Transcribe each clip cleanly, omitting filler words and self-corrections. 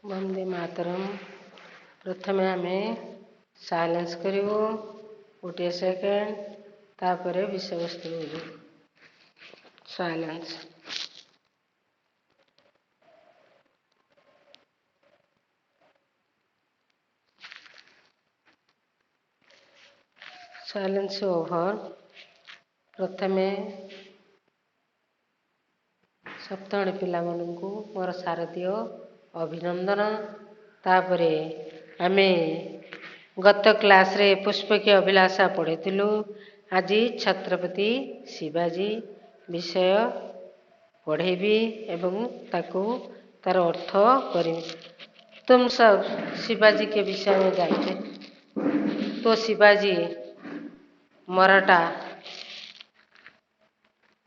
वंदे मातरम। प्रथमे आमे साइलेंस करिवु गोटे सेकेंड तापरे विषय वस्तु बोलू। साइलेंस। Silence over. प्रथमे सप्तम पिला माननकु मोर शारदीय अभिनंदन। तापरे आमे गत क्लास रे पुष्प की अभिलाषा पढ़िथिलु। आज छत्रपति शिवाजी विषय पढ़ेबी एवं ताकू तार अर्थ करी। तुम सब शिवाजी के विषय में जानते तो शिवाजी मराठा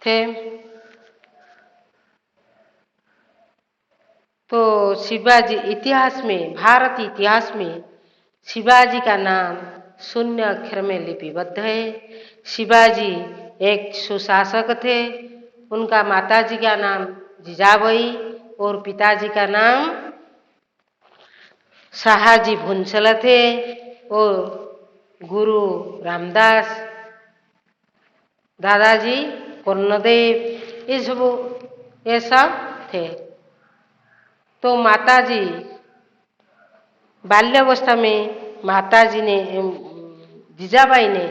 थे। तो शिवाजी इतिहास में, भारत इतिहास में शिवाजी का नाम शून्य अक्षर में लिपिबद्ध है। शिवाजी एक सुशासक थे। उनका माताजी का नाम जिजाबाई और पिताजी का नाम शाहजी भूंसले थे और गुरु रामदास, दादाजी कर्णदेव, ये सब थे। तो माताजी बाल्यावस्था में माताजी ने जिजाबाई ने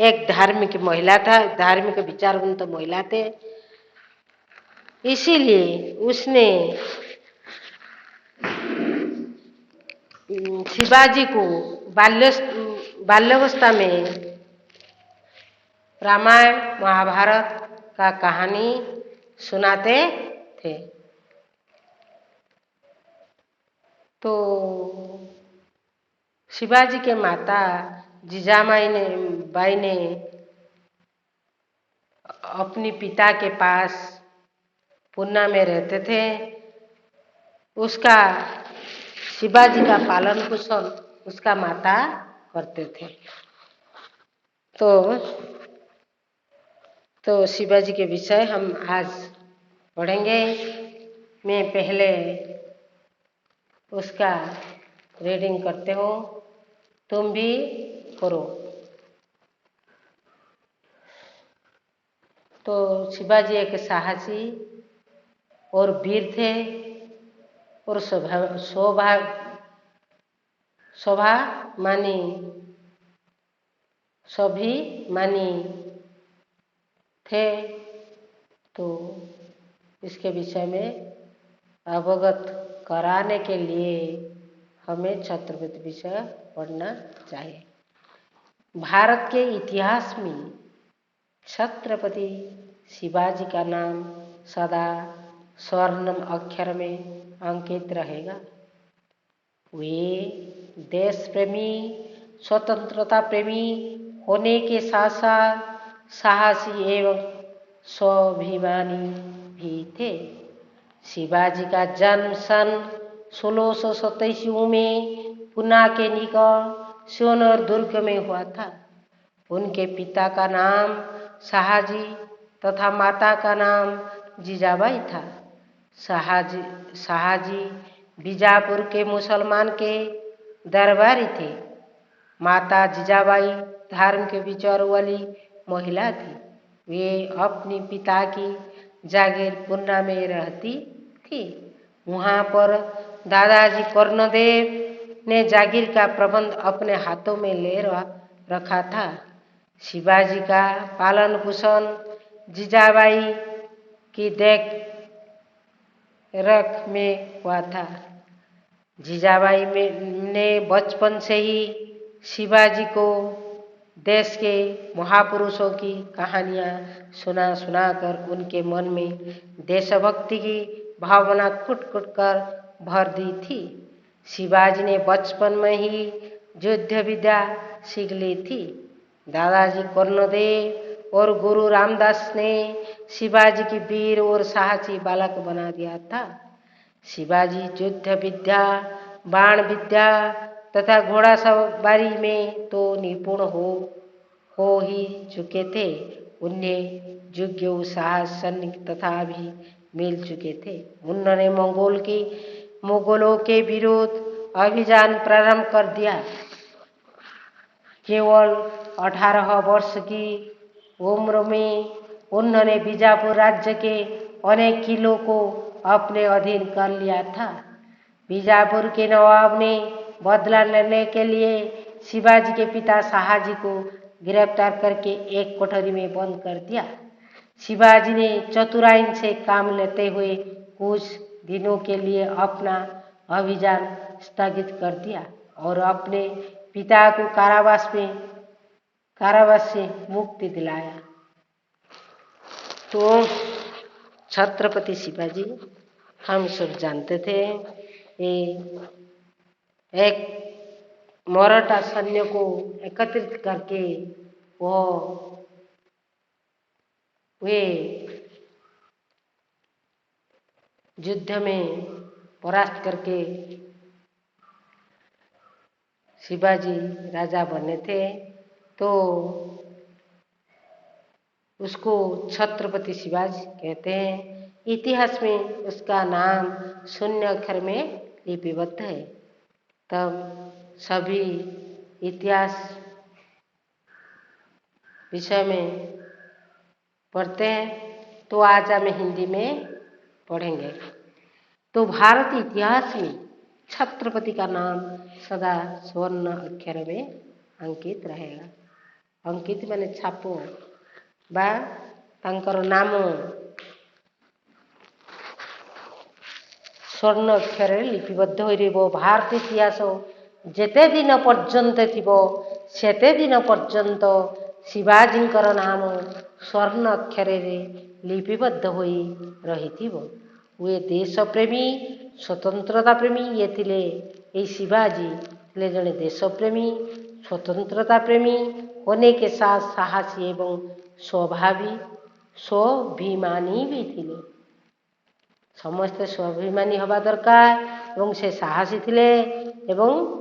एक धार्मिक महिला था, धार्मिक विचारवंत महिला थे। इसीलिए उसने शिवाजी को बाल्यावस्था में रामायण महाभारत का कहानी सुनाते थे। तो शिवाजी के माता जिजाबाई ने अपने पिता के पास पूना में रहते थे। उसका शिवाजी का पालन पोषण उसका माता करते थे। तो शिवाजी के विषय हम आज पढ़ेंगे। मैं पहले उसका रीडिंग करते हो, तुम भी करो। तो शिवाजी एक साहसी और वीर थे और स्वाभिमानी थे। तो इसके विषय में अवगत कराने के लिए हमें छत्रपति विषय पढ़ना चाहिए। भारत के इतिहास में छत्रपति शिवाजी का नाम सदा स्वर्णम अक्षर में अंकित रहेगा। वे देश प्रेमी, स्वतंत्रता प्रेमी होने के साथ साथ साहसी एवं स्वाभिमानी भी थे। शिवाजी का जन्म सन 1627 में पुना के निकट सोनर दुर्ग में हुआ था। उनके पिता का नाम शाहजी तथा माता का नाम जिजाबाई था। शाहजी बीजापुर के मुसलमान के दरबारी थे। माता जिजाबाई धार्मिक विचार वाली महिला थी। वे अपने पिता की जागीर पुन्ना में रहती थी। वहाँ पर दादाजी कर्णदेव ने जागीर का प्रबंध अपने हाथों में ले रखा था। शिवाजी का पालन पोषण जिजाबाई की देख रेख में हुआ था। जिजाबाई ने बचपन से ही शिवाजी को देश के महापुरुषों की कहानियाँ सुनाकर उनके मन में देशभक्ति की भावना कुट कर भर दी थी। शिवाजी ने बचपन में ही युद्ध विद्या सीख ली थी। दादाजी कर्णदेव और गुरु रामदास ने शिवाजी की वीर और साहसी बालक बना दिया था। शिवाजी युद्ध विद्या, बाण विद्या तथा घोड़ा सवारी में तो निपुण हो ही चुके थे। उन्हें योग्य साहस सैनिक तथा भी मिल चुके थे। उन्होंने मंगोल की मुगलों के विरुद्ध अभियान प्रारंभ कर दिया। केवल 18 वर्ष की उम्र में उन्होंने बीजापुर राज्य के अनेक किलों को अपने अधीन कर लिया था। बीजापुर के नवाब ने बदला लेने के लिए शिवाजी के पिता शाहजी को गिरफ्तार करके एक कोठरी में बंद कर दिया। शिवाजी ने चतुराई से काम लेते हुए कुछ दिनों के लिए अपना अभियान स्थगित कर दिया और अपने पिता को कारावास से मुक्ति दिलाया। तो छत्रपति शिवाजी हम सब जानते थे, ये एक मराठा सैन्य को एकत्रित करके वे युद्ध में परास्त करके शिवाजी राजा बने थे। तो उसको छत्रपति शिवाजी कहते हैं। इतिहास में उसका नाम शून्य अक्षर में लिपिबद्ध है। तब सभी इतिहास विषय में पढ़ते हैं, तो आज हम हिंदी में पढ़ेंगे। तो भारत इतिहास में छत्रपति का नाम सदा स्वर्ण अक्षर में अंकित रहेगा। अंकित माने छापो बा तांकर नाम स्वर्ण अक्षर लिपिबद्ध हो रहिबो। भारत इतिहास जेते दिन पर्यंत थिबो सेते दिन पर्यंत शिवाजींकर नाम स्वर्ण अक्षर लिपिबद्ध होई रहिथिबो। वे देश प्रेमी स्वतंत्रता प्रेमी ये थिले। ये शिवाजी थिले जड़े देश प्रेमी स्वतंत्रता प्रेमी होने के साथ साहसी एवं स्वाभिमानी भी थिले। समस्त स्वाभिमानी हवा दरकार एवं से साहसी थिले एवं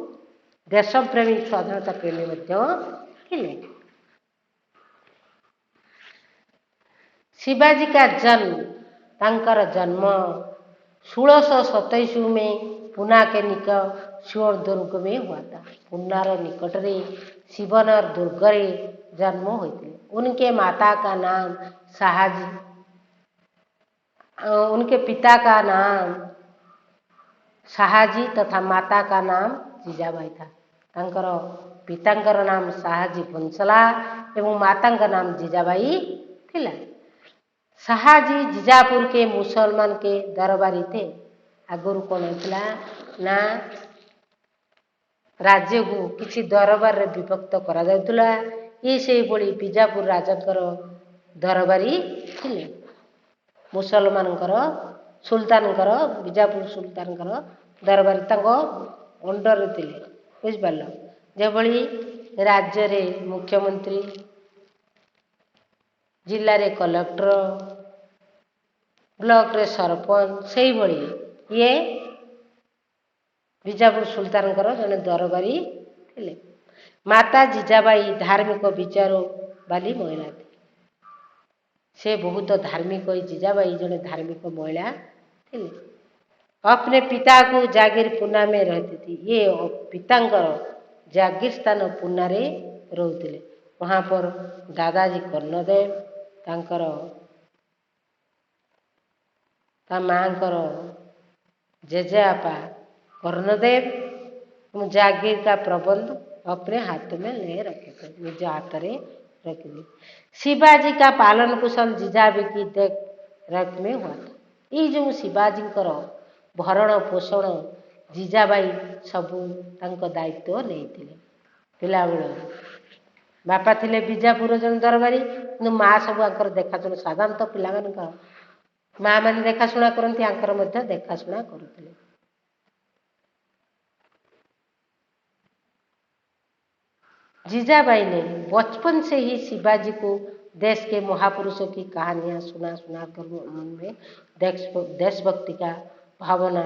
देश प्रेमी स्वाधीनता प्रेमी मध्य थिले। शिवाजी का जन्म तांकर जन्म 1627 में पूना के निकट शिवर दुर्ग में हुआ था। पूनार निकट रे शिवनर दुर्ग रे जन्म होते। उनके माता का नाम शाहजी, उनके पिता का नाम शाहजी तथा माता का नाम जीजाबाई था। तांकर पितांकर नाम शाहजी बंसला एवं मातांका नाम जीजाबाई थिला। शाहजी जीजापुर के मुसलमान के दरबारी थे। आगुरु कौन होता ना राज्य को किसी दरबार रे विभक्त करा जाउतला। ये से बोली बीजापुर राजाकर दरबारी थिले। मुसलमानकर सुल्तानकर बीजापुर सुल्तानकर दरबारी तांको अंडर थिले। बुझ पारल जेभली राज्य रे मुख्यमंत्री जिल्ला रे कलेक्टर ब्लॉक रे सरपंच से भली ये बीजापुर सुल्तानकर जने दरबारी थिले। माता जीजाबाई धार्मिक विचार वाली महिला थी। से बहुत धार्मिक जीजाबाई जने धार्मिक महिला थिले। अपने पिता को जागीर पूना में रहती थी। ये पितांकर जागीर स्थान पूना रे रहते। वहाँ पर दादाजी कर्णदेव तांकर माँकर जेजेआपा कर्णदेव जागीर का प्रबंध अपने हाथ में ले रखे थे, निज हाथ में रख ली। शिवाजी का पालन पोषण जीजाबाई की देख रेख में हुआ था। ये जो शिवाजी भरण पोषण जीजाबाई सबू तांको दायित्व नहीं पिला बेल। बापा थिले बीजापुर जन दरबारी कि माँ सब आंकर देखाशुना साधारणतः पिला माँ मैंने देखाशुना करती आंकर मध्य देखाशुना करुले। जीजाबाई ने बचपन से ही शिवाजी को देश के महापुरुषों की कहानियां सुना कर मन में देशभक्ति का भावना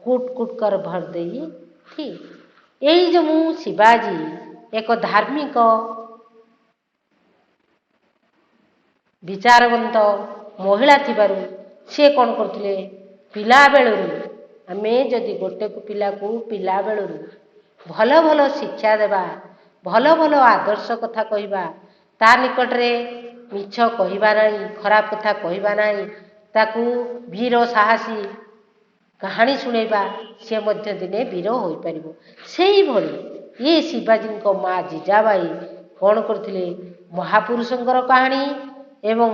कूट कूट कर भर दी थी। यही जो शिवाजी एक धार्मिक विचारवंत महिला थिबारु से कौन करथिले पिला बेलरू आमे जदि गोटे पिला को पिला बेलू भल भल शिक्षा देवा भल भल आदर्श कथा कहवा ता निकटरे मिछ कहवा नहीं खराब कथा कहवा नहीं ताकू वीर साहसी कहानी शुणेबा सी मध्य दिने वीर हो पार से ये शिवाजी माँ जिजाबाई कौन करते महापुरुषंकर कहानी एवं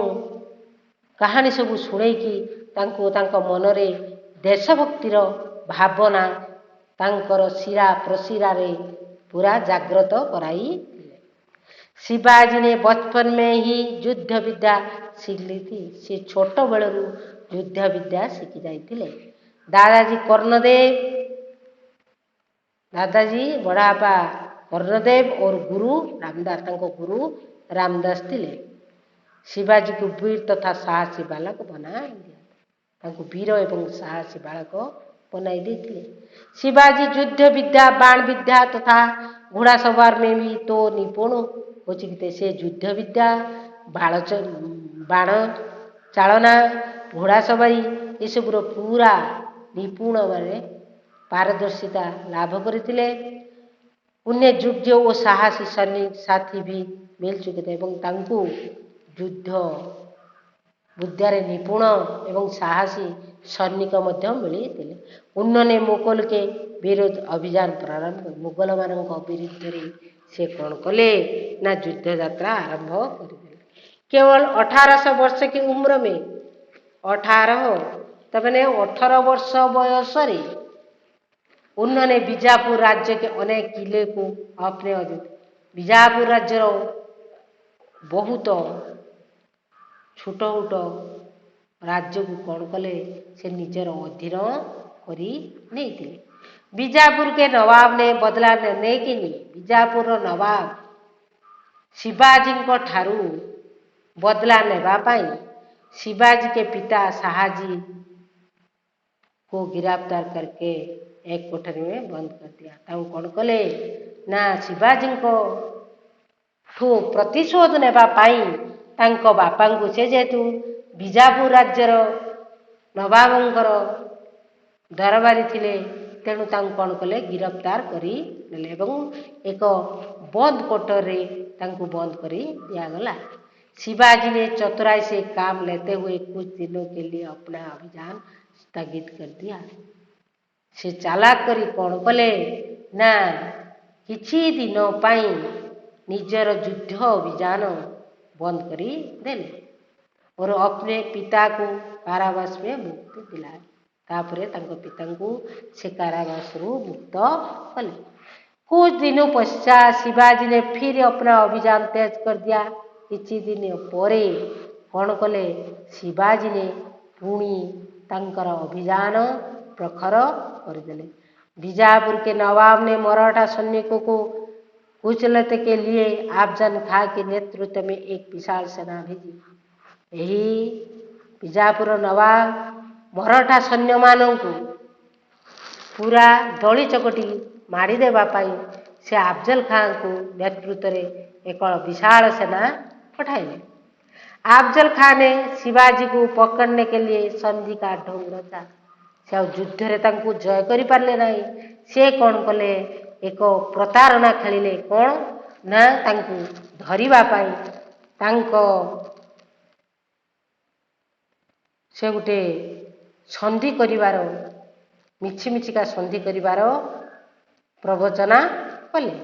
कहानी सब शुणेकी मनरे देशभक्तिर भावना तांकर शिरा प्रशिरा रे पूरा जागृत कराई। शिवाजी ने बचपन में ही युद्ध विद्या सीख ली थी। से छोट बेलू युद्ध विद्या शिखी जाते। दादाजी कर्णदेव बड़ापा कर्णदेव और गुरु रामदास गुरु रामदास थे। शिवाजी को वीर तथा साहसी बालक बना दिया वीर एवं साहसी बालक बनाई देते। शिवाजी युद्ध विद्या बाण विद्या तथा घोड़ा सवार में भी तो निपुण हो चुके। से युद्ध विद्या बाण चालना घोड़ा सवारी ये सब पूरा निपुण माने पारदर्शिता लाभ करते। उन्हें युद्ध और साहसी सैनिक साथी भी मिल चुके थे एवं तांको युद्ध विद्यारे निपुण एवं साहसी सैनिक मिलते। उन्होंने मुगल के विरुद्ध अभियान प्रारंभ मुगल मान विरुद्ध से कौन कले ना युद्ध यात्रा आरंभ कर। केवल 1800 वर्ष की उम्र में 18 वर्ष बयस उन्होंने बीजापुर राज्य के अनेक किले को अपने अधीन बीजापुर राज्य बहुत छोट छोट राज्य को कौन कले से निजर अधीन करी नहीं थे। बीजापुर के नवाब ने बदला नहीं कि बीजापुर नवाब शिवाजी को ठारू बदला नेबा पाई शिवाजी के पिता शाहजी को गिरफ्तार करके एक कोठरी में बंद कर दिया। ताऊ कौन कले ना शिवाजी को ठू प्रतिशोध नेबा पाई तांको बापा को से जेतु बीजापुर राज्यर नवाबंकर दरबारी थिले तेणु तांको कौन कले गिरफ्तार करी नेले एवं एक बंद कोठरी तांको बंद करी दिया गला। शिवाजी ने चतुराई से काम लेते हुए कुछ दिनों के लिए अपना अभियान स्थगित कर दिया। से चालाक करी कौन कले ना किछि दिनों पाई निजर युद्ध अभियान बंद करी देले और अपने पिता को कारावास में मुक्ति दिलाए। तापरे तांको पिता को से कारावास मुक्त कले। कुछ दिनों पश्चात शिवाजी ने फिर अपना अभियान तेज कर दिया। किछि दिन परे कौन कले शिवाजी ने पुणी तांकर अभियान प्रखर करदेले। बीजापुर के नवाब ने मराठा सैनिकों को कुचलने के लिए अफजल खां के नेतृत्व में एक विशाल सेना भेजी। यही बीजापुर नवाब मराठा सैन्य मानों को पूरा दली चकटी मारी देबा पाई से अफजल खां को नेतृत्व में एक विशाल सेना पठाइले। अफजल खां ने शिवाजी को पकड़ने के लिए संधि का ढंग रचा। से युद्ध रे तांको जय करि पारले नहीं। से कौन कले एक प्रतारणा खेलिले कौन ना तांको धरिबा पाई तांको से गुटे संधि करिवार मिछि मिछिका संधि करिवार प्रवचना कले।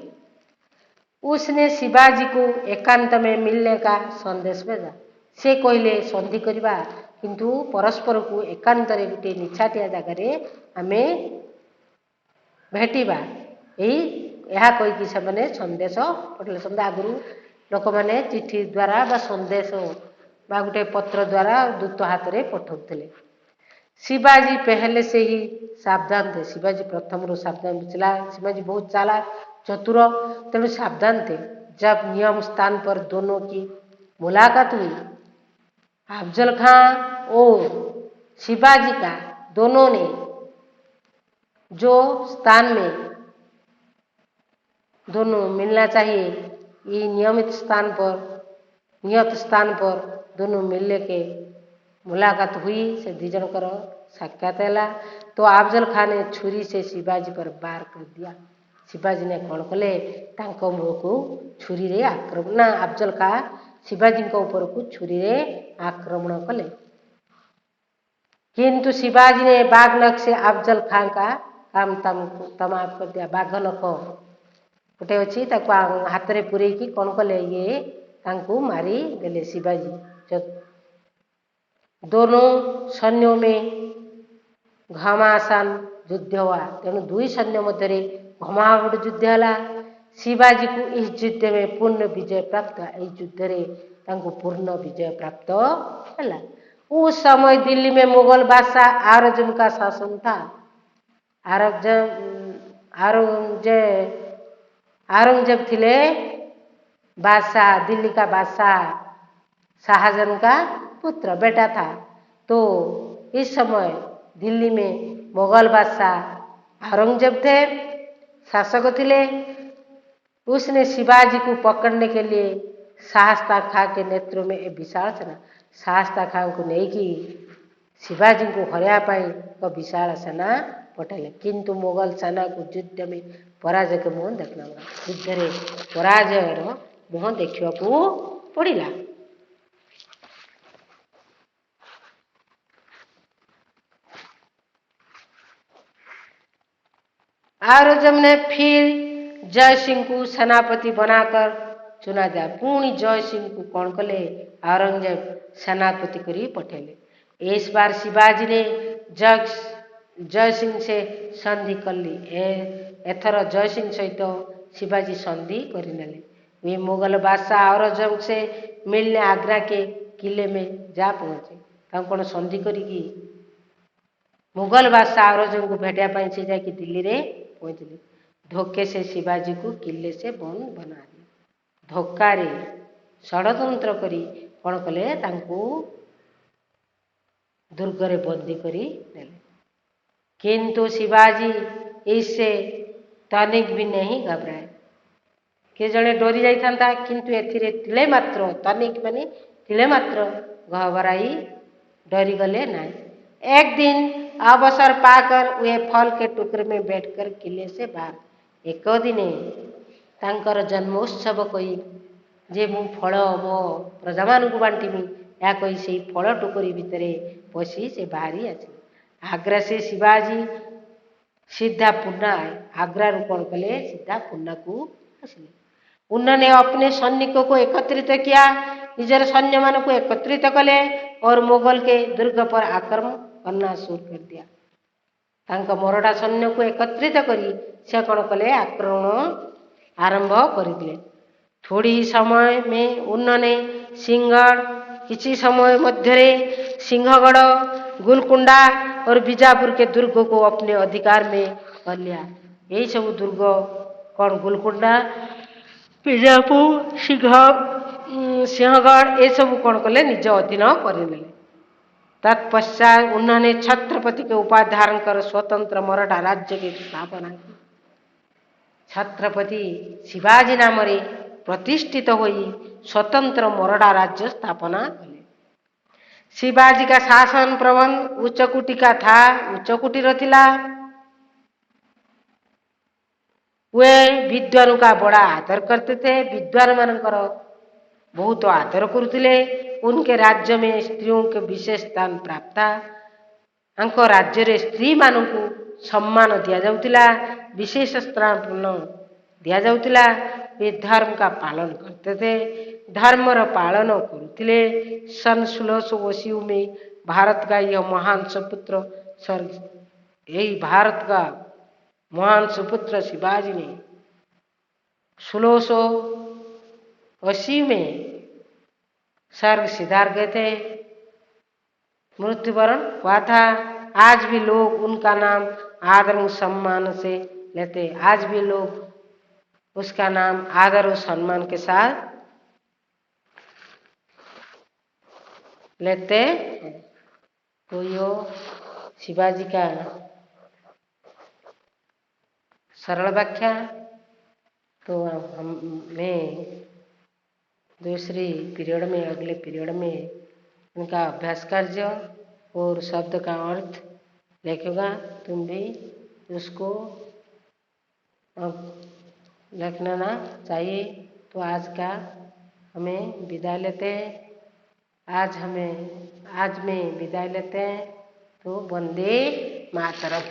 उसने शिवाजी को एकांत में मिलने का संदेश भेजा। से कहले संधि करिबा किंतु परस्पर को एकांत रे गुटे निछाटिया जगह आमे भेटिबा यही यह कहीकि से संदेश पठले। संदेश आगु लोक मैंने चिठी द्वारा बा संदेश बा गुटे पत्र द्वारा दूत हाथ में पठाउथिले। शिवाजी पहले से ही सावधान थे। शिवाजी प्रथम रू सावधान चला। शिवाजी बहुत चालाक चतुर तेणु सावधान थे। जब नियम स्थान पर दोनों की मुलाकात हुई अफजल खां और शिवाजी का दोनों ने जो स्थान में दोनों मिलना चाहिए ये नियत स्थान पर दोनों मिलने के मुलाकात हुई। से दुई जनकर साक्षात है। तो अफजल खान ने छुरी से शिवाजी पर वार कर दिया। शिवाजी ने कौन कले मुह को छुरी रे आक्रमण ना अफजल खान शिवाजी ऊपर को छुरी रे आक्रमण कले, किंतु शिवाजी ने बाघ नख से अफजल खान का काम तमाम कर दिया। बाघ नख गोटे अच्छी हाथ में पूरे कौन कले ये तांको मारी देले शिवाजी। दोनों सैन्यों में घमासान युद्ध हुआ, तेणु दुई सैन्य मध्य घमाघट युद्ध है। शिवाजी को इस युद्ध में पूर्ण विजय प्राप्त, इस युद्ध में पूर्ण विजय प्राप्त है। उस समय दिल्ली में मुगल बादशाह औरंगजेब का शासन था। औरंगजेब थिले बादशाह, दिल्ली का बादशाह शाहजहां का पुत्र बेटा था। तो इस समय दिल्ली में मुगल बादशाह औरंगजेब थे, शासक थे। उसने शिवाजी को पकड़ने के लिए शास्ता खां के नेतृत्व में एक विशाल सेना, शास्ता खां को लेकिन शिवाजी को हराया एक विशाल सेना पठाइले, किंतु मुगल सेना को युद्ध में पराजय के मुह देखना पड़ा। युद्ध में पराजयर मुह देखा पड़ा। औरंगजेब ने फिर जय सिंह को सेनापति बनाकर चुना जाए। पुणी जय सिंह को कौन कले औरंगजेब सेनापति करी पठेले। इस बार शिवाजी ने जय सिंह से संधि कर ली। एथर जय सिंह सहित शिवाजी संधि करिनेले। वे मुगल बादशाह औरंगजेब से मिलने आगरा के किले में जा पहुंचे। कौन संधि करी मुगल बादशाह औरंगजेब को भेटा से जाकि दिल्ली रे पहुंचले। धोखे से शिवाजी को किले से बंद बना दिए। धोखारे षड़यंत्र करी कौन कले दुर्गरे बंदी करी नेले, किंतु शिवाजी इससे तनिक भी नहीं घबराए। के जड़े डरी जाता, किंतु एथिरे तिले मात्र तनिक माने तिले मात्र घबराई डरी गले नहीं। एक दिन अवसर पाकर वे फल के टुकड़े में बैठकर किले से बाहर, एक दिने तांकर जन्मोत्सव कही जे मु फल मो प्रजा मान को बांटीमी, या कही से फल टुकरी भितर पशि से बाहरी आसिले। आग्रा से शिवाजी सीधा पुन्ना आए। आग्रा रू कौन कले सीधा पुन्ना को आसिले। उन्होंने अपने सैनिकों को एकत्रित किया, निजर सैन्य मान को एकत्रित कले और मुगल के दुर्ग पर आक्रमण करना शुरू कर दिया। तांका मराठा सैन्य को एकत्रित करी से कौन कले आक्रमण आरंभ कर दिले। थोड़ी समय में उन्होंने सिंहगढ़, किसी समय मध्य सिंहगढ़, गुलकुंडा और बीजापुर के दुर्ग को अपने अधिकार में कर लिया। यही सब दुर्ग कौन गुलकुंडा, बीजापुर, सिंहगढ़ ये सब कौन कले निज अधीन कर। तत्पश्चात उन्होंने छत्रपति के उपाधि धारण कर स्वतंत्र मराठा राज्य की स्थापना की। छत्रपति शिवाजी नाम रे प्रतिष्ठित होई स्वतंत्र मराठा राज्य स्थापना कले। शिवाजी का शासन प्रबंध उच्चकोटि का था, उच्चकोटि थिला। वे विद्वान का बड़ा आदर करते थे, विद्वान मानकर बहुत आदर करुले। उनके राज्य में स्त्रियों के विशेष स्थान प्राप्त था। आंको राज्य रे स्त्री मान को सम्मान दिया जाउतिला, विशेष स्थान दिया जाउतिला। वे धर्म का पालन करते थे, धर्म र पालन करुले। सन 1680 में भारत का यह महान सुपुत्र यही भारत का महान सुपुत्र शिवाजी ने 1680 में स्वर्ग सिधार गए थे, मृत्युवरण हुआ था। आज भी लोग उनका नाम आदर और सम्मान से लेते। आज भी लोग उसका नाम आदर और सम्मान के साथ लेते हैं। तो यो शिवाजी का सरल व्याख्या। तो मैं दूसरी पीरियड में, अगले पीरियड में उनका अभ्यास कार्य और शब्द का अर्थ लिखोगा, तुम भी उसको लिखना चाहिए। तो आज का हमें विदाई लेते हैं। आज में विदाई लेते हैं। तो वंदे मातरम।